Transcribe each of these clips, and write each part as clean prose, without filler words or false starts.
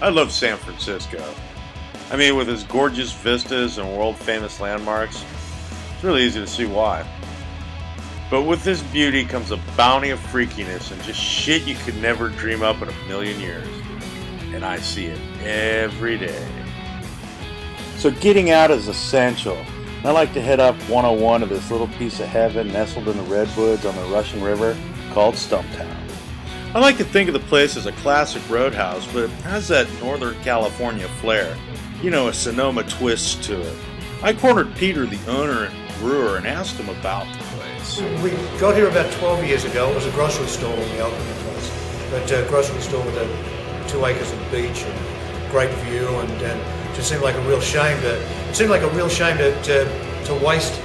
I love San Francisco. I mean, with its gorgeous vistas and world-famous landmarks, it's really easy to see why. But with this beauty comes a bounty of freakiness and just shit you could never dream up in a million years. And I see it every day. So getting out is essential. I like to head up 101 to this little piece of heaven nestled in the Redwoods on the Russian River called Stumptown. I like to think of the place as a classic roadhouse, but it has that Northern California flair. You know, a Sonoma twist to it. I cornered Peter, the owner and brewer, and asked him about the place. We got here about 12 years ago. It was a grocery store when we opened the place. But a grocery store with 2 acres of beach and great view, and it just seemed like a real shame to waste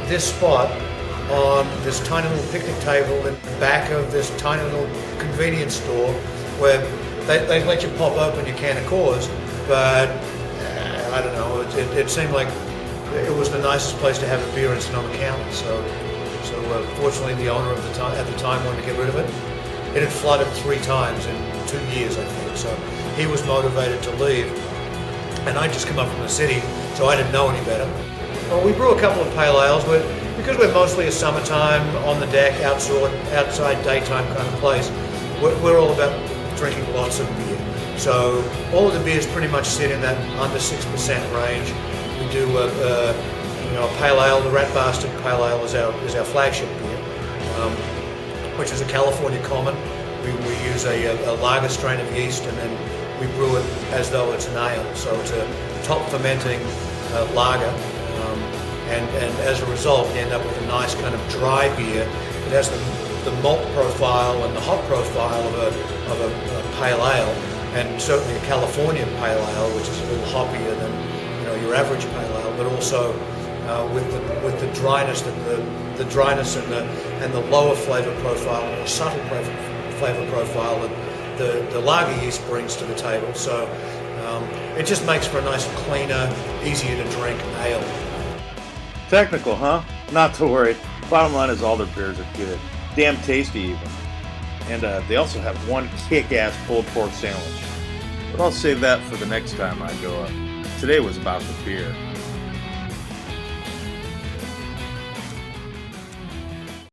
this spot on this tiny little picnic table in the back of this tiny little convenience store where they let you pop open your can of Coors, but I don't know, it seemed like it was the nicest place to have a beer in Sonoma County. So fortunately the owner at the time wanted to get rid of it. It had flooded 3 times in 2 years, I think, so he was motivated to leave. And I'd just come up from the city, so I didn't know any better. Well, we brew a couple of pale ales, but because we're mostly a summertime, on the deck, outside daytime kind of place, we're all about drinking lots of beer. So all of the beers pretty much sit in that under 6% range. We do a pale ale. The Rat Bastard Pale Ale is our flagship beer, which is a California common. We use a lager strain of yeast, and then we brew it as though it's an ale. So it's a top fermenting lager, and as a result, you end up with a nice kind of dry beer. It has the malt profile and the hop profile of a pale ale, and certainly a California pale ale, which is a little hoppier than your average pale ale, but also with the dryness and the lower flavor profile and the subtle flavor profile that the lager yeast brings to the table. So it just makes for a nice, cleaner, easier to drink ale. Technical, huh? Not to worry. Bottom line is all their beers are good. Damn tasty even. And they also have one kick-ass pulled pork sandwich. But I'll save that for the next time I go up. Today was about the beer.